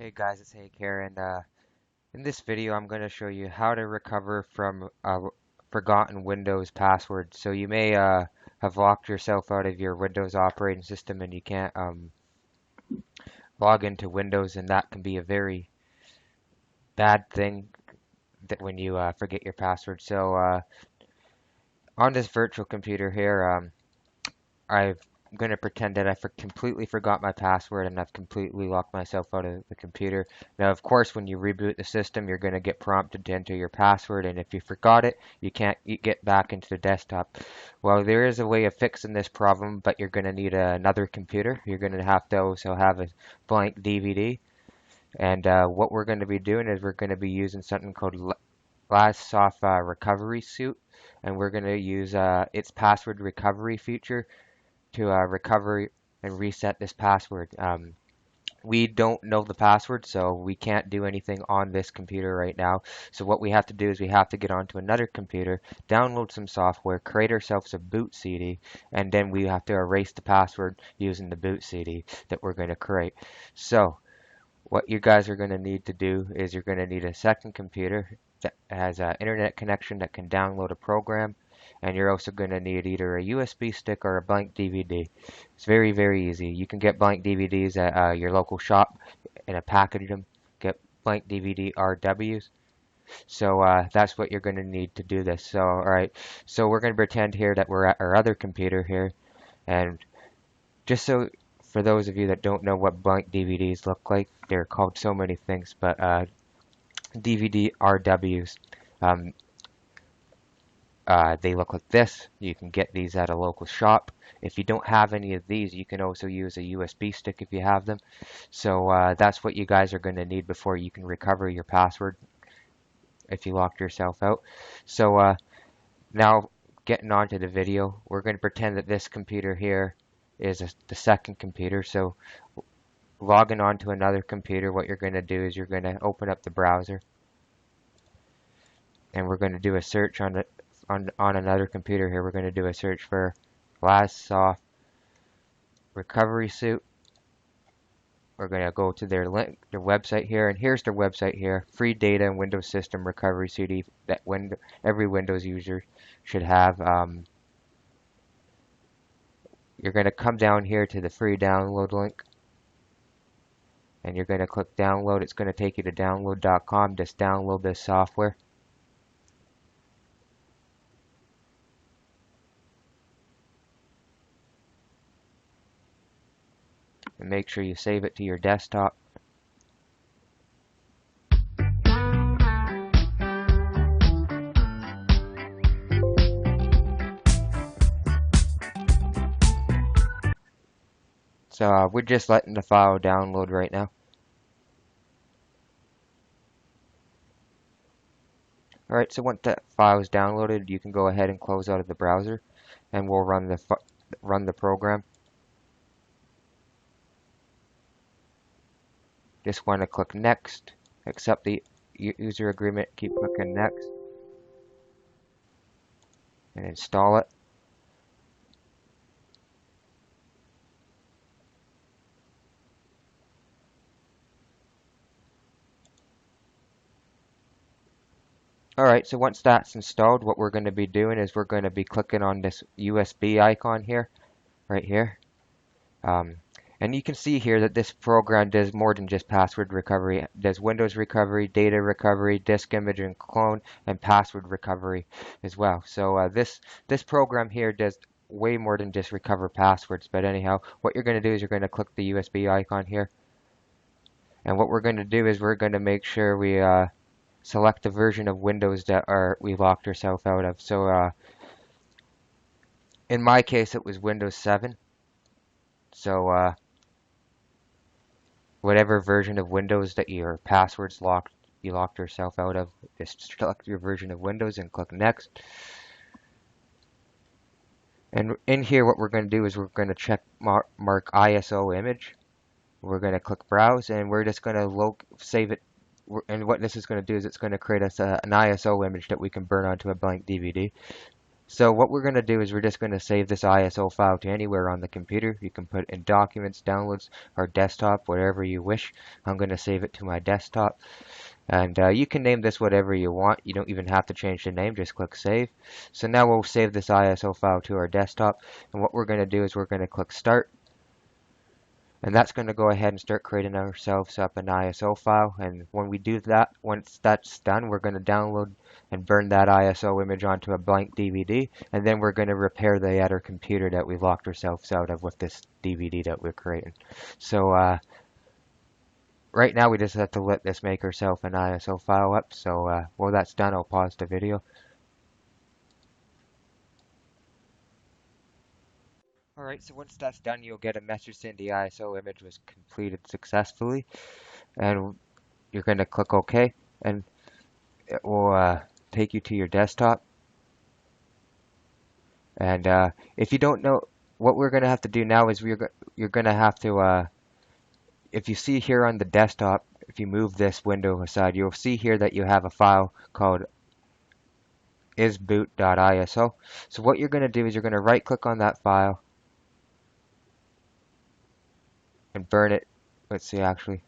Hey guys, it's Hank here, and in this video I'm going to show you how to recover from a forgotten Windows password. So you may have locked yourself out of your Windows operating system and you can't log into Windows, and that can be a very bad thing that when you forget your password. So on this virtual computer here, I'm going to pretend that I completely forgot my password and I've completely locked myself out of the computer. Now, of course, when you reboot the system, you're going to get prompted to enter your password, and if you forgot it, you can't get back into the desktop. Well, there is a way of fixing this problem, but you're going to need another computer. You're going to have to also have a blank DVD, and what we're going to be doing is we're going to be using something called LastSoft Recovery Suite, and we're going to use its password recovery feature to recover and reset this password. We don't know the password, so we can't do anything on this computer right now. So what we have to do is we have to get onto another computer, download some software, create ourselves a boot CD, and then we have to erase the password using the boot CD that we're going to create. So what you guys are going to need to do is you're going to need a second computer that has an internet connection that can download a program, and you're also going to need either a USB stick or a blank DVD. It's very, very easy. You can get blank DVDs at your local shop in a package of them. Get blank DVD RWs. So that's what you're going to need to do this. So alright, so we're going to pretend here that we're at our other computer here, and just so for those of you that don't know what blank DVDs look like, they're called so many things, but DVD RWs. Um, they look like this. You can get these at a local shop. If you don't have any of these, you can also use a USB stick if you have them. So that's what you guys are going to need before you can recover your password if you locked yourself out. So now getting on to the video, we're going to pretend that this computer here is the second computer. So logging on to another computer, what you're going to do is you're going to open up the browser, and we're going to do a search on another computer here. We're going to do a search for LastSoft Recovery Suite. We're going to go to their website here, and here's their website here: free data and Windows System Recovery CD that every Windows user should have. You're going to come down here to the free download link, and you're going to click download. It's going to take you to download.com. Just download this software. And make sure you save it to your desktop. So we're just letting the file download right now. Alright, so once that file is downloaded, you can go ahead and close out of the browser, and we'll run the program. Just want to click next, accept the user agreement, keep clicking next, and install it. Alright, so once that's installed, what we're going to be doing is we're going to be clicking on this USB icon here, right here. And you can see here that this program does more than just password recovery. It does Windows recovery, data recovery, disk image and clone, and password recovery as well. So this program here does way more than just recover passwords. But anyhow, what you're going to do is you're going to click the USB icon here. And what we're going to do is we're going to make sure we select the version of Windows that we locked ourselves out of. So in my case, it was Windows 7. So whatever version of Windows that your passwords you locked yourself out of, just select your version of Windows and click next. And in here, what we're going to do is we're going to check mark ISO image. We're going to click browse, and we're just going to save it. And what this is going to do is it's going to create us an ISO image that we can burn onto a blank DVD. So what we're going to do is we're just going to save this ISO file to anywhere on the computer. You can put it in documents, downloads, or desktop, whatever you wish. I'm going to save it to my desktop. And you can name this whatever you want. You don't even have to change the name, just click save. So now we'll save this ISO file to our desktop. And what we're going to do is we're going to click start. And that's going to go ahead and start creating ourselves up an ISO file. And when we do that, once that's done, we're going to download and burn that ISO image onto a blank DVD. And then we're going to repair the other computer that we locked ourselves out of with this DVD that we're creating. So right now we just have to let this make ourselves an ISO file up. So while that's done, I'll pause the video. Alright, so once that's done, you'll get a message saying the ISO image was completed successfully. And you're going to click OK. And it will take you to your desktop. And if you don't know, what we're going to have to do now is you're going to have to, if you see here on the desktop, if you move this window aside, you'll see here that you have a file called isboot.iso. So what you're going to do is you're going to right click on that file and burn it. Let's see, actually.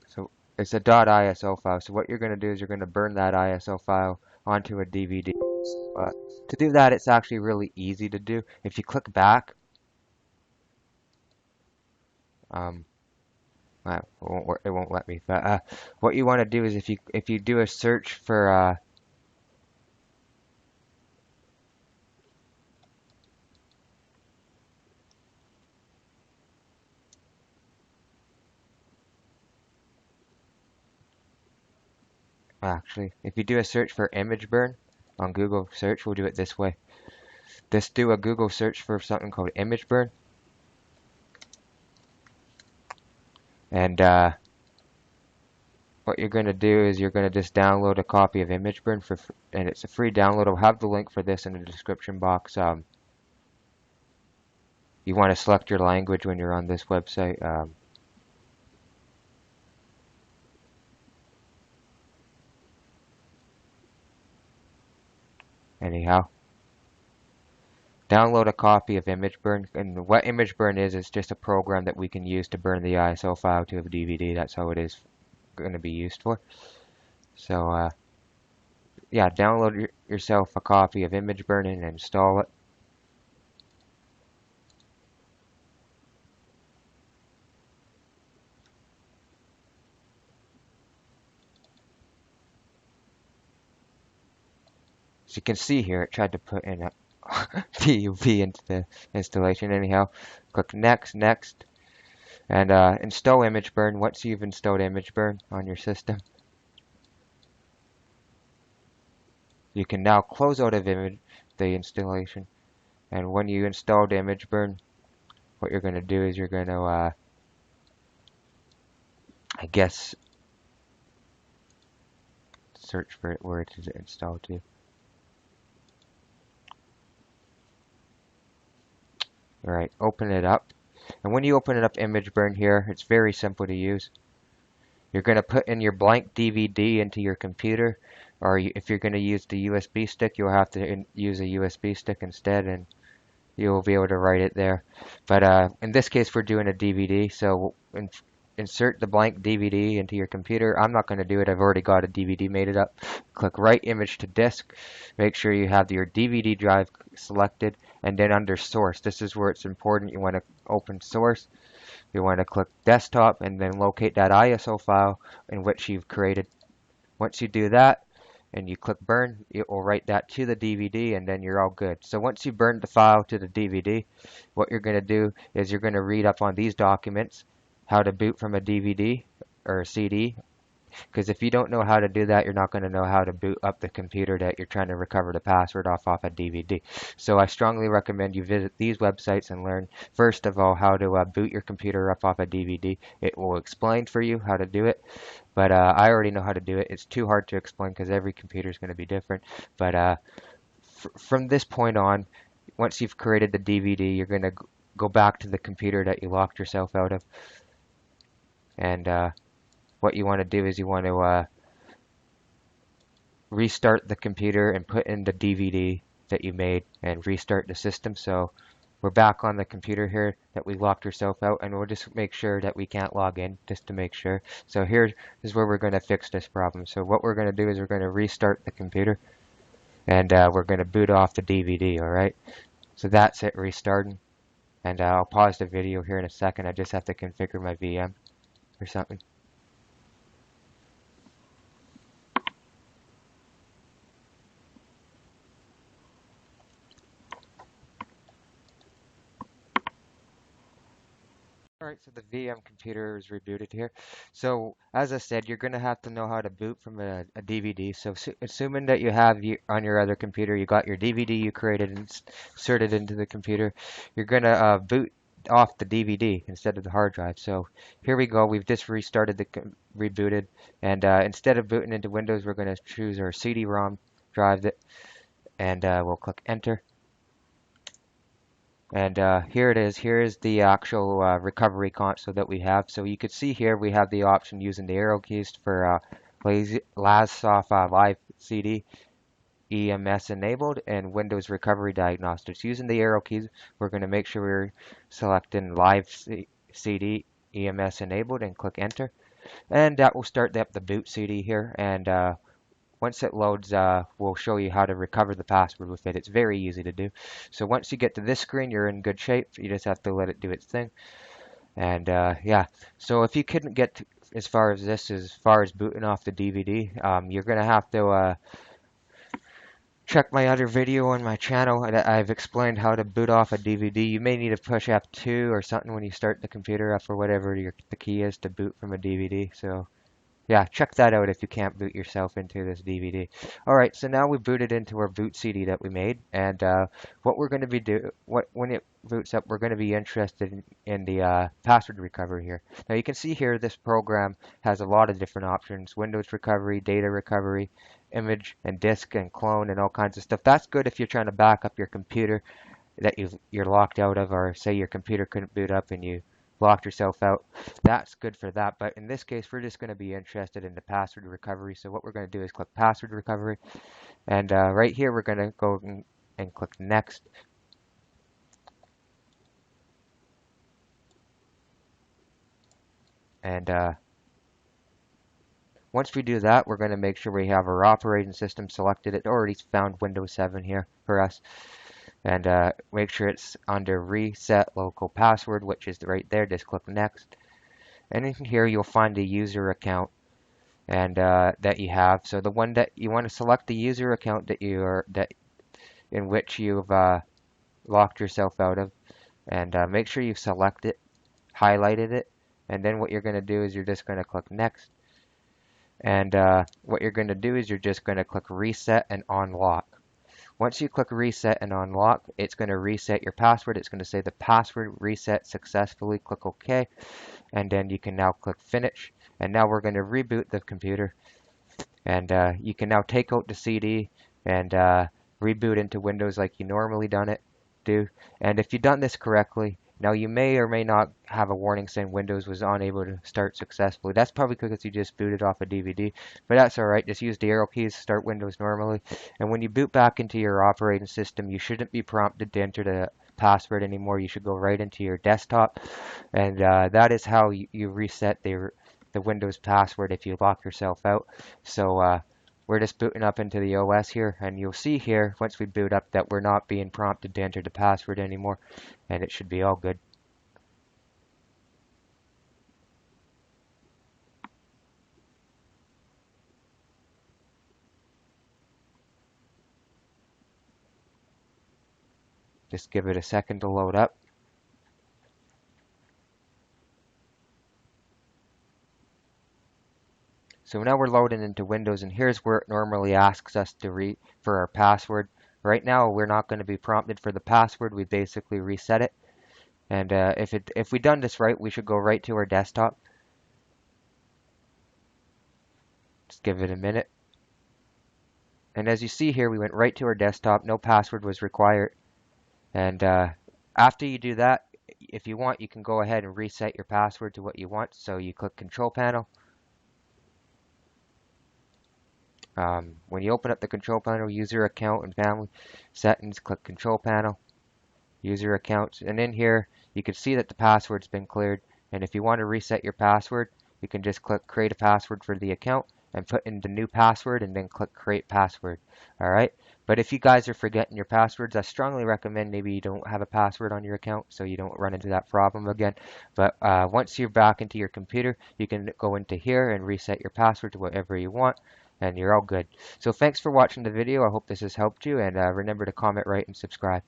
So it's a .iso file. So what you're going to do is you're going to burn that ISO file onto a DVD. To do that, it's actually really easy to do. If you click back, well, it won't let me. But what you want to do is if you do a search for actually, if you do a search for image burn on Google search, we'll do it this way. Just do a Google search for something called image burn. And what you're going to do is you're going to just download a copy of image burn and it's a free download. I'll have the link for this in the description box. You want to select your language when you're on this website. Anyhow, download a copy of ImageBurn. And what ImageBurn is, it's just a program that we can use to burn the ISO file to a DVD. That's how it is going to be used for. So, yeah, download yourself a copy of ImageBurn and install it. As you can see here, it tried to put in a PUV into the installation. Anyhow, click next, next, and install ImageBurn. Once you've installed ImageBurn on your system, you can now close out of the installation. And when you installed ImageBurn, what you're going to do is you're going to, I guess, search for it where it is installed to. Alright, open it up. And when you open it up, ImageBurn here, it's very simple to use. You're going to put in your blank DVD into your computer, or if you're going to use the USB stick, you'll have to use a USB stick instead, and you'll be able to write it there. But in this case, we're doing a DVD, so insert the blank DVD into your computer. I'm not going to do it. I've already got a DVD made it up. Click Write Image to Disk. Make sure you have your DVD drive selected, and then under Source, this is where it's important. You want to open Source. You want to click Desktop and then locate that ISO file in which you've created. Once you do that and you click Burn, it will write that to the DVD, and then you're all good. So once you burn the file to the DVD, what you're going to do is you're going to read up on these documents, how to boot from a DVD or a CD, because if you don't know how to do that, you're not going to know how to boot up the computer that you're trying to recover the password off a DVD. So I strongly recommend you visit these websites and learn, first of all, how to boot your computer up off a DVD. It will explain for you how to do it, but I already know how to do it. It's too hard to explain because every computer is going to be different. But from this point on, once you've created the DVD, you're going to go back to the computer that you locked yourself out of. And what you want to do is you want to restart the computer and put in the DVD that you made and restart the system. So we're back on the computer here that we locked ourselves out, and we'll just make sure that we can't log in just to make sure. So here is where we're going to fix this problem. So what we're going to do is we're going to restart the computer, and we're going to boot off the DVD, all right? So that's it, restarting. And I'll pause the video here in a second. I just have to configure my VM or something. Alright, so the VM computer is rebooted here. So as I said, you're going to have to know how to boot from a DVD. So assuming that you have on your other computer, you got your DVD you created and inserted into the computer, you're going to boot off the DVD instead of the hard drive. So here we go. We've just restarted rebooted, and instead of booting into Windows, we're going to choose our CD-ROM drive, and we'll click Enter. And here it is. Here is the actual recovery console that we have. So you could see here we have the option using the arrow keys for LASSOFT Live CD EMS enabled and Windows Recovery Diagnostics. Using the arrow keys, we're going to make sure we're selecting Live CD EMS enabled and click Enter. And that will start up the boot CD here. And once it loads, we'll show you how to recover the password with it. It's very easy to do. So once you get to this screen, you're in good shape. You just have to let it do its thing. And yeah, so if you couldn't get as far as booting off the DVD, you're going to have to check my other video on my channel. I've explained how to boot off a DVD. You may need to push F2 or something when you start the computer up or whatever the key is to boot from a DVD. So yeah, check that out if you can't boot yourself into this DVD. Alright, so now we booted into our boot CD that we made, and what we're going to be when it boots up, we're going to be interested in the password recovery here. Now you can see here this program has a lot of different options: Windows recovery, data recovery, image and disk and clone and all kinds of stuff. That's good if you're trying to back up your computer that you're locked out of, or say your computer couldn't boot up and you locked yourself out. That's good for that, but in this case we're just going to be interested in the password recovery. So what we're going to do is click password recovery, and right here we're going to go and click next, and once we do that, we're going to make sure we have our operating system selected. It already found Windows 7 here for us, and make sure it's under reset local password, which is right there. Just click next, and in here you'll find the user account and that you have. So the one that you want to select, the user account in which you've locked yourself out of, and make sure you've selected, highlighted it, and then what you're going to do is you're just going to click next, and what you're going to do is you're just going to click reset and unlock. Once you click reset and unlock, it's going to reset your password. It's going to say the password reset successfully. Click OK, and then you can now click finish. And now we're going to reboot the computer, and you can now take out the CD and reboot into Windows like you normally do. And if you've done this correctly, now you may or may not have a warning saying Windows was unable to start successfully. That's probably because you just booted off a DVD, but that's alright. Just use the arrow keys to start Windows normally. And when you boot back into your operating system, you shouldn't be prompted to enter the password anymore. You should go right into your desktop, and that is how you reset the Windows password if you lock yourself out. So we're just booting up into the OS here, and you'll see here once we boot up that we're not being prompted to enter the password anymore, and it should be all good. Just give it a second to load up. So now we're loading into Windows, and here's where it normally asks us to for our password. Right now we're not going to be prompted for the password. We basically reset it, and if we done this right, we should go right to our desktop. Just give it a minute, and as you see here, we went right to our desktop. No password was required, and after you do that, if you want, you can go ahead and reset your password to what you want. So you click Control Panel, When you open up the control panel, user account and family settings, click control panel, user accounts, and in here you can see that the password's been cleared. And if you want to reset your password, you can just click create a password for the account and put in the new password and then click create password. Alright, but if you guys are forgetting your passwords, I strongly recommend maybe you don't have a password on your account so you don't run into that problem again. But once you're back into your computer, you can go into here and reset your password to whatever you want, and you're all good. So thanks for watching the video. I hope this has helped you, and remember to comment, rate, and subscribe.